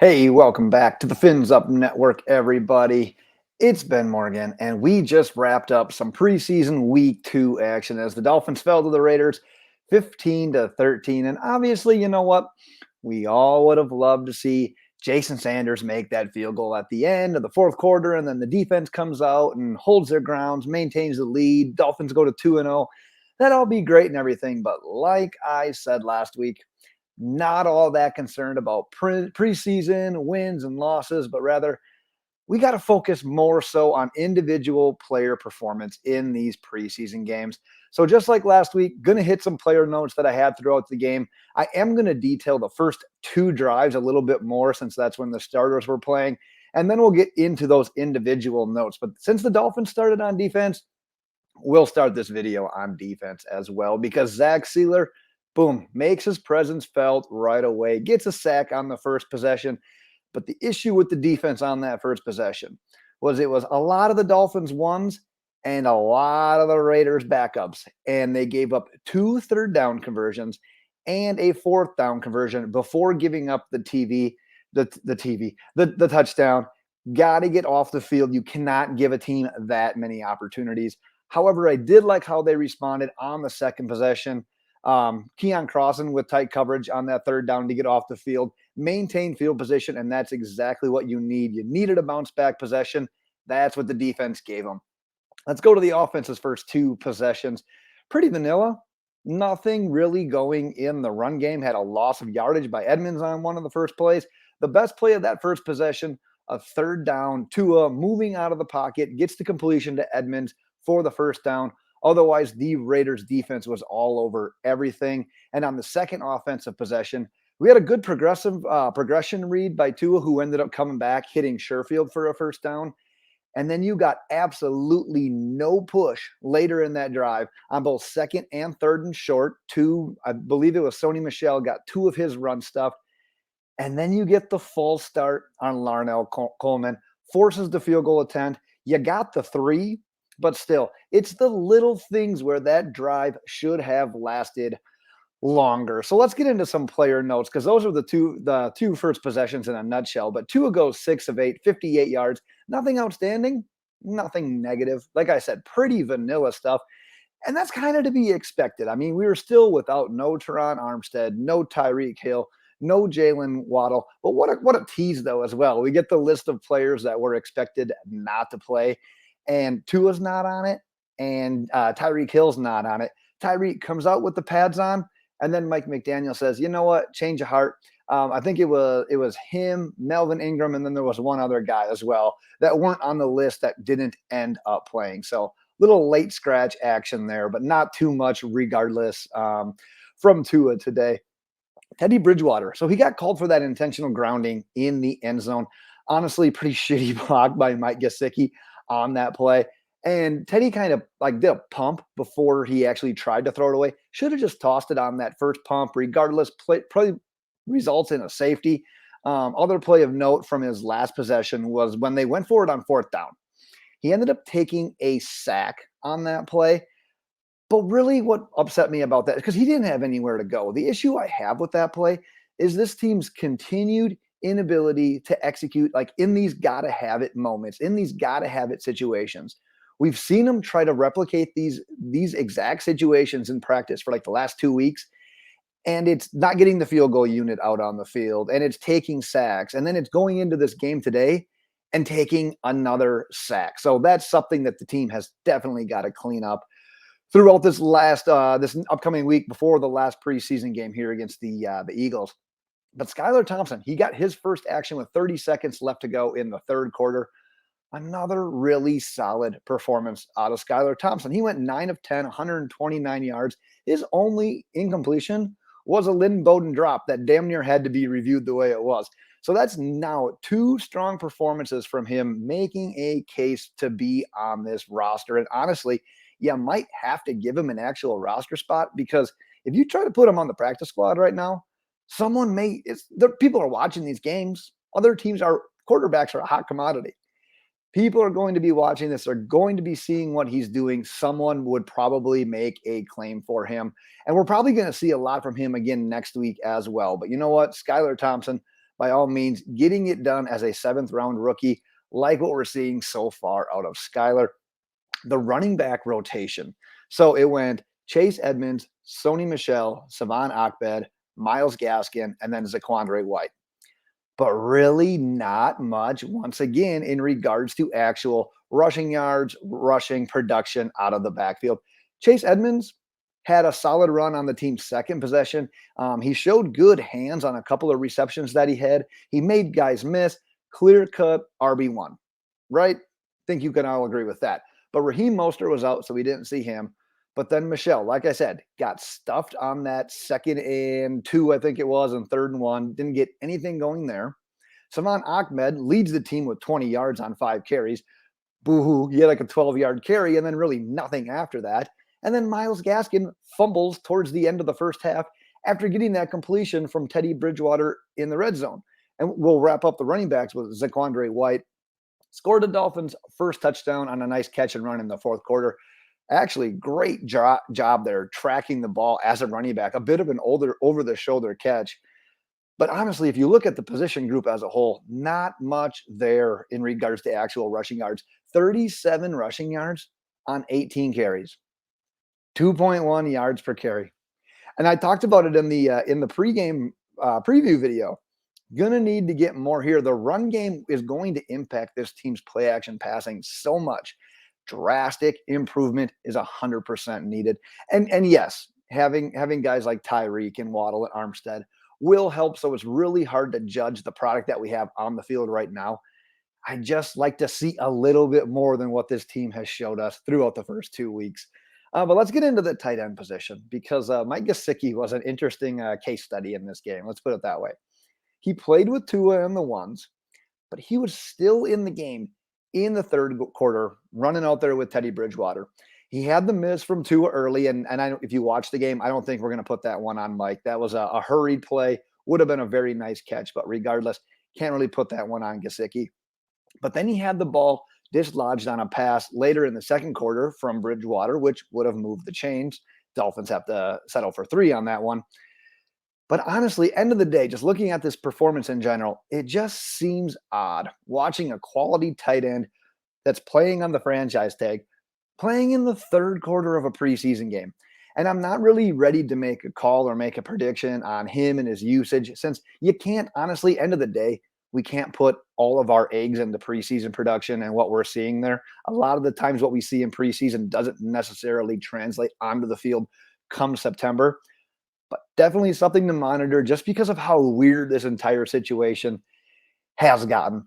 Hey, welcome back to the Fins Up Network, everybody. It's Ben Morgan, and we just wrapped up some preseason week 2 action as the Dolphins fell to the Raiders 15-13. And obviously, you know what? We all would have loved to see Jason Sanders make that field goal at the end of the fourth quarter, and then the defense comes out and holds their grounds, maintains the lead. Dolphins go to 2-0. That'd all be great and everything. But like I said last week, not all that concerned about preseason wins and losses, but rather we got to focus more so on individual player performance in these preseason games. So just like last week, going to hit some player notes that I had throughout the game. I am going to detail the first two drives a little bit more since that's when the starters were playing. And then we'll get into those individual notes. But since the Dolphins started on defense, we'll start this video on defense as well because Zach Sealer, boom, makes his presence felt right away, gets a sack on the first possession. But the issue with the defense on that first possession was it was a lot of the Dolphins ones and a lot of the Raiders backups. And they gave up 2 third-down conversions and a fourth down conversion before giving up the touchdown. Got to get off the field. You cannot give a team that many opportunities. However, I did like how they responded on the second possession. Keon Crossan with tight coverage on that third down to get off the field, maintain field position, and that's exactly what you need. You needed a bounce back possession. That's what the defense gave them. Let's go to the offense's first two possessions. Pretty vanilla. Nothing really going in the run game. Had a loss of yardage by Edmonds on one of the first plays. The best play of that first possession, a third down. Tua moving out of the pocket, gets the completion to Edmonds for the first down. Otherwise, the Raiders defense was all over everything. And on the second offensive possession, we had a good progression read by Tua, who ended up coming back, hitting Sherfield for a first down. And then you got absolutely no push later in that drive on both second and third and short. I believe it was Sony Michel, got 2 of his run stuff. And then you get the full start on Larnell Coleman, forces the field goal attempt. You got the 3, but still, it's the little things where that drive should have lasted longer. So let's get into some player notes because those are the two first possessions in a nutshell. But Tua goes 6 of 8, 58 yards. Nothing outstanding, nothing negative. Like I said, pretty vanilla stuff. And that's kind of to be expected. I mean, we were still without no Terron Armstead, no Tyreek Hill, no Jaylen Waddle. But what a tease, though, as well. We get the list of players that were expected not to play, and Tua's not on it, and Tyreek Hill's not on it. Tyreek comes out with the pads on, and then Mike McDaniel says, "You know what? Change of heart." I think it was him, Melvin Ingram, and then there was one other guy as well that weren't on the list that didn't end up playing. So little late scratch action there, but not too much regardless from Tua today. Teddy Bridgewater. So he got called for that intentional grounding in the end zone. Honestly, pretty shitty block by Mike Gesicki on that play. And Teddy kind of like did a pump before he actually tried to throw it away. Should have just tossed it on that first pump. Regardless, probably results in a safety. Other play of note from his last possession was when they went for it on fourth down. He ended up taking a sack on that play. But really, what upset me about that, because he didn't have anywhere to go. The issue I have with that play is this team's continued inability to execute like in these gotta have it moments, in these gotta have it situations. We've seen them try to replicate these exact situations in practice for like the last 2 weeks, and it's not getting the field goal unit out on the field, and it's taking sacks, and then it's going into this game today and taking another sack. So that's something that the team has definitely got to clean up throughout this upcoming week before the last preseason game here against the Eagles. But Skyler Thompson, he got his first action with 30 seconds left to go in the third quarter. Another really solid performance out of Skyler Thompson. He went 9 of 10, 129 yards. His only incompletion was a Lynn Bowden drop that damn near had to be reviewed the way it was. So that's now 2 strong performances from him, making a case to be on this roster. And honestly, you might have to give him an actual roster spot because if you try to put him on the practice squad right now, people are watching these games. Other teams quarterbacks are a hot commodity. People are going to be watching this. They're going to be seeing what he's doing. Someone would probably make a claim for him. And we're probably going to see a lot from him again next week as well. But you know what? Skyler Thompson, by all means, getting it done as a 7th-round rookie, like what we're seeing so far out of Skyler. The running back rotation. So it went Chase Edmonds, Sony Michel, Savon Ahmed, Myles Gaskin, and then Zaquandre White. But really not much, once again, in regards to actual rushing yards, rushing production out of the backfield. Chase Edmonds had a solid run on the team's second possession. He showed good hands on a couple of receptions that he had. He made guys miss, clear-cut RB1, right? Think you can all agree with that. But Raheem Mostert was out, so we didn't see him. But then Michelle, like I said, got stuffed on that 2nd and 2, I think it was, and 3rd and 1. Didn't get anything going there. Savon Ahmed leads the team with 20 yards on 5 carries. Boo-hoo, he had like a 12-yard carry and then really nothing after that. And then Myles Gaskin fumbles towards the end of the first half after getting that completion from Teddy Bridgewater in the red zone. And we'll wrap up the running backs with Zaquandre White. Scored the Dolphins' first touchdown on a nice catch and run in the 4th quarter. Actually, great job there tracking the ball as a running back. A bit of an older over-the-shoulder catch. But honestly, if you look at the position group as a whole, not much there in regards to actual rushing yards. 37 rushing yards on 18 carries. 2.1 yards per carry. And I talked about it in the pregame preview video. Gonna need to get more here. The run game is going to impact this team's play action passing so much. Drastic improvement is 100% needed. And yes, having guys like Tyreek and Waddle and Armstead will help. So it's really hard to judge the product that we have on the field right now. I just like to see a little bit more than what this team has showed us throughout the first 2 weeks. But let's get into the tight end position because Mike Gesicki was an interesting case study in this game. Let's put it that way. He played with Tua in the ones, but he was still in the game in the 3rd quarter, running out there with Teddy Bridgewater. He had the miss from Tua early, and if you watch the game, I don't think we're going to put that one on Mike. That was a hurried play. Would have been a very nice catch, but regardless, can't really put that one on Gesicki. But then he had the ball dislodged on a pass later in the 2nd quarter from Bridgewater, which would have moved the chains. Dolphins have to settle for 3 on that one. But honestly, end of the day, just looking at this performance in general, it just seems odd watching a quality tight end that's playing on the franchise tag, playing in the 3rd quarter of a preseason game. And I'm not really ready to make a call or make a prediction on him and his usage since you can't, honestly, end of the day, we can't put all of our eggs into preseason production and what we're seeing there. A lot of the times what we see in preseason doesn't necessarily translate onto the field come September. But definitely something to monitor just because of how weird this entire situation has gotten.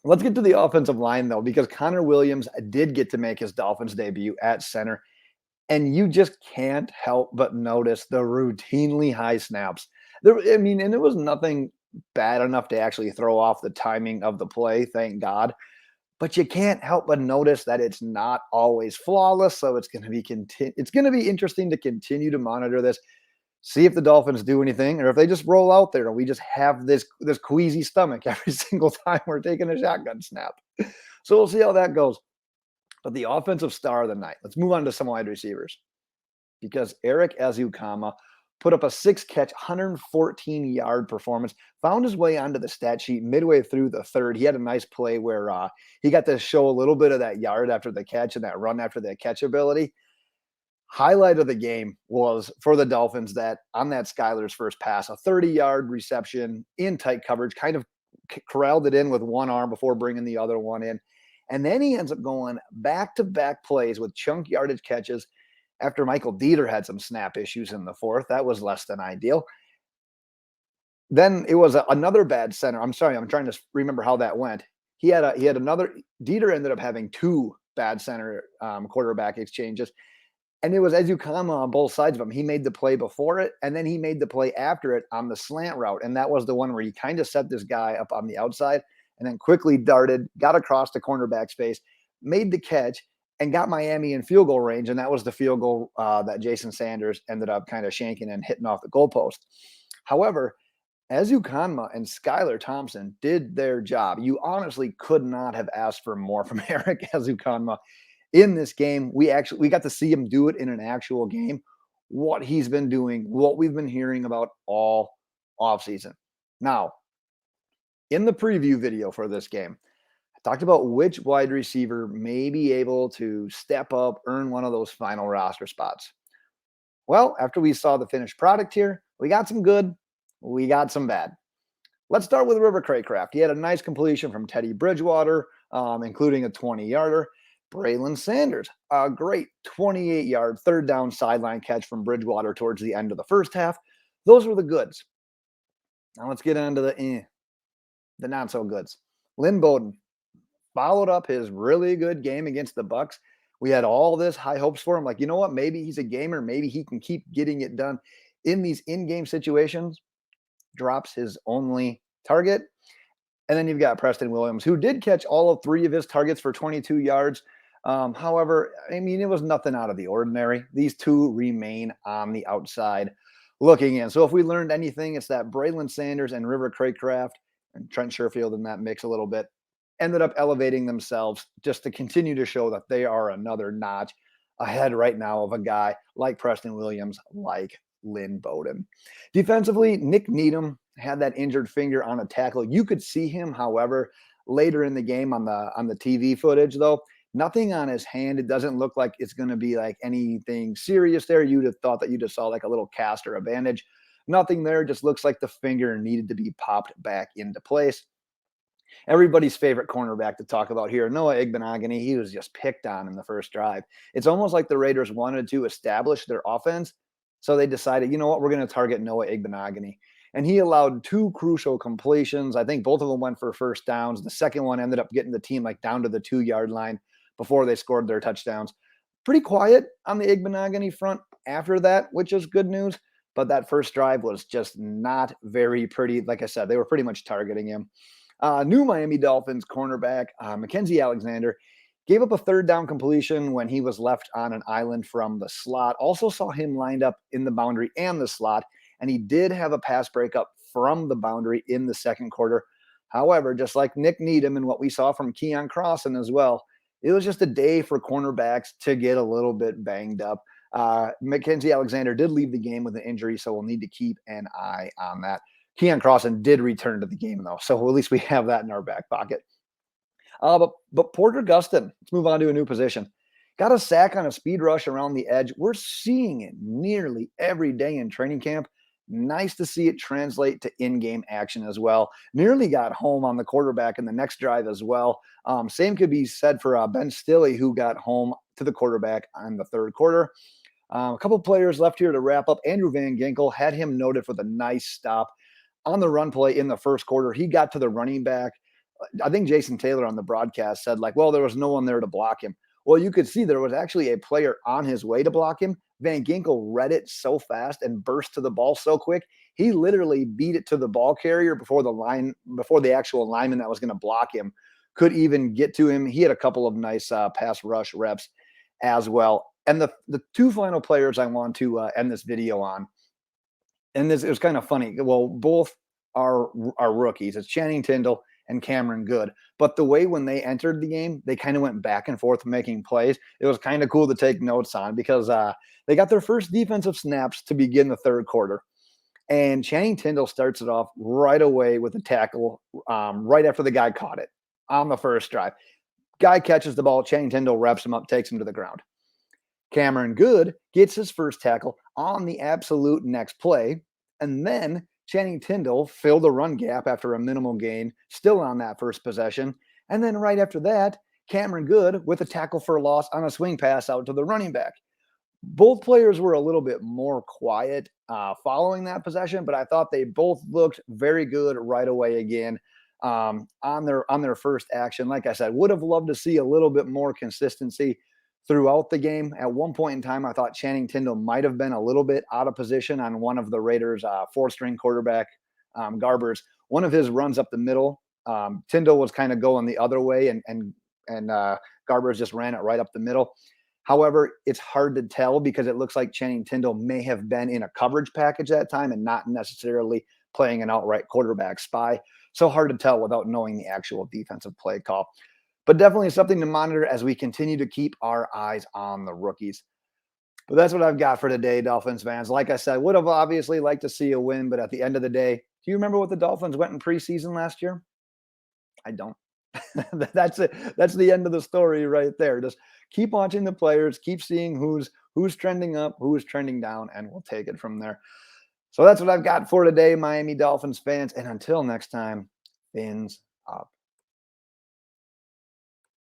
Let's get to the offensive line, though, because Connor Williams did get to make his Dolphins debut at center. And you just can't help but notice the routinely high snaps. And it was nothing bad enough to actually throw off the timing of the play, thank God. But you can't help but notice that it's not always flawless. So it's going to be interesting to continue to monitor this. See if the Dolphins do anything, or if they just roll out there and we just have this queasy stomach every single time we're taking a shotgun snap. So we'll see how that goes. But the offensive star of the night, let's move on to some wide receivers. Because Erik Ezukanma put up a 6-catch, 114-yard performance, found his way onto the stat sheet midway through the 3rd. He had a nice play where he got to show a little bit of that yard after the catch and that run after the catch ability. Highlight of the game was for the Dolphins that on that Skyler's first pass, a 30-yard reception in tight coverage, kind of corralled it in with one arm before bringing the other one in. And then he ends up going back-to-back plays with chunk yardage catches after Michael Dieter had some snap issues in the 4th. That was less than ideal. Then it was another bad center. I'm sorry, I'm trying to remember how that went. He had another. Dieter ended up having 2 bad center quarterback exchanges. And it was Ezukanma on both sides of him. He made the play before it, and then he made the play after it on the slant route. And that was the one where he kind of set this guy up on the outside and then quickly darted, got across the cornerback space, made the catch, and got Miami in field goal range. And that was the field goal that Jason Sanders ended up kind of shanking and hitting off the goalpost. However, Ezukanma and Skyler Thompson did their job. You honestly could not have asked for more from Erik Ezukanma. In this game, we got to see him do it in an actual game, what he's been doing, what we've been hearing about all offseason. Now, In the preview video for this game, I talked about which wide receiver may be able to step up, earn one of those final roster spots. Well, after we saw the finished product here, we got some good, we got some bad. Let's start with River Craycraft. He had a nice completion from Teddy Bridgewater, including a 20-yarder. Braylon Sanders, a great 28-yard third down sideline catch from Bridgewater towards the end of the first half. Those were the goods. Now let's get into the not so goods. Lynn Bowden followed up his really good game against the Bucks. We had all this high hopes for him. Like, you know what? Maybe he's a gamer. Maybe he can keep getting it done in these in-game situations. Drops his only target. And then you've got Preston Williams, who did catch all of 3 of his targets for 22 yards. However, I mean, it was nothing out of the ordinary. These two remain on the outside looking in. So if we learned anything, it's that Braylon Sanders and River Craycraft and Trent Sherfield in that mix a little bit ended up elevating themselves just to continue to show that they are another notch ahead right now of a guy like Preston Williams, like Lynn Bowden. Defensively, Nick Needham had that injured finger on a tackle. You could see him, however, later in the game on the TV footage, though. Nothing on his hand. It doesn't look like it's going to be like anything serious there. You'd have thought that you just saw like a little cast or a bandage. Nothing there. Just looks like the finger needed to be popped back into place. Everybody's favorite cornerback to talk about here, Noah Igbenogany. He was just picked on in the first drive. It's almost like the Raiders wanted to establish their offense, so they decided, you know what, we're going to target Noah Igbenogany. And he allowed 2 crucial completions. I think both of them went for first downs. The second one ended up getting the team like down to the 2-yard line before they scored their touchdowns. Pretty quiet on the Igbenogany front after that, which is good news. But that first drive was just not very pretty. Like I said, they were pretty much targeting him. New Miami Dolphins cornerback Mackenzie Alexander gave up a third down completion when he was left on an island from the slot. Also saw him lined up in the boundary and the slot, and he did have a pass breakup from the boundary in the second quarter. However, just like Nick Needham and what we saw from Keon Crossan as well, it was just a day for cornerbacks to get a little bit banged up. Mackenzie Alexander did leave the game with an injury, so we'll need to keep an eye on that. Keon Crossan did return to the game, though, so at least we have that in our back pocket. But Porter Gustin, let's move on to a new position. Got a sack on a speed rush around the edge. We're seeing it nearly every day in training camp. Nice to see it translate to in-game action as well. Nearly got home on the quarterback in the next drive as well. Same could be said for Ben Stilley, who got home to the quarterback on the third quarter. A couple players left here to wrap up. Andrew Van Ginkel had him noted for the nice stop on the run play in the first quarter. He got to the running back. I think Jason Taylor on the broadcast said, like, well, there was no one there to block him. Well, you could see there was actually a player on his way to block him. Van Ginkel read it so fast and burst to the ball so quick. He literally beat it to the ball carrier before the actual lineman that was going to block him could even get to him. He had a couple of nice pass rush reps as well. And the 2 final players I want to end this video on, and this, it was kind of funny. Well, both are rookies. It's Channing Tindall and Cameron Good. But the way when they entered the game, they kind of went back and forth making plays. It was kind of cool to take notes on because they got their first defensive snaps to begin the third quarter. And Channing Tindall starts it off right away with a tackle right after the guy caught it on the first drive. Guy catches the ball. Channing Tindall reps him up, takes him to the ground. Cameron Good gets his first tackle on the absolute next play. And then Channing Tindall filled a run gap after a minimal gain, still on that first possession. And then right after that, Cameron Good with a tackle for loss on a swing pass out to the running back. Both players were a little bit more quiet following that possession, but I thought they both looked very good right away again on their first action. Like I said, would have loved to see a little bit more consistency throughout the game. At one point in time, I thought Channing Tindall might have been a little bit out of position on one of the Raiders' 4th-string quarterback, Garbers. One of his runs up the middle, Tindall was kind of going the other way, and Garbers just ran it right up the middle. However, it's hard to tell because it looks like Channing Tindall may have been in a coverage package that time and not necessarily playing an outright quarterback spy. So hard to tell without knowing the actual defensive play call. But definitely something to monitor as we continue to keep our eyes on the rookies. But that's what I've got for today, Dolphins fans. Like I said, would have obviously liked to see a win, but at the end of the day, do you remember what the Dolphins went in preseason last year? I don't. That's it. That's the end of the story right there. Just keep watching the players, keep seeing who's trending up, who's trending down, and we'll take it from there. So that's what I've got for today, Miami Dolphins fans. And until next time, fins up.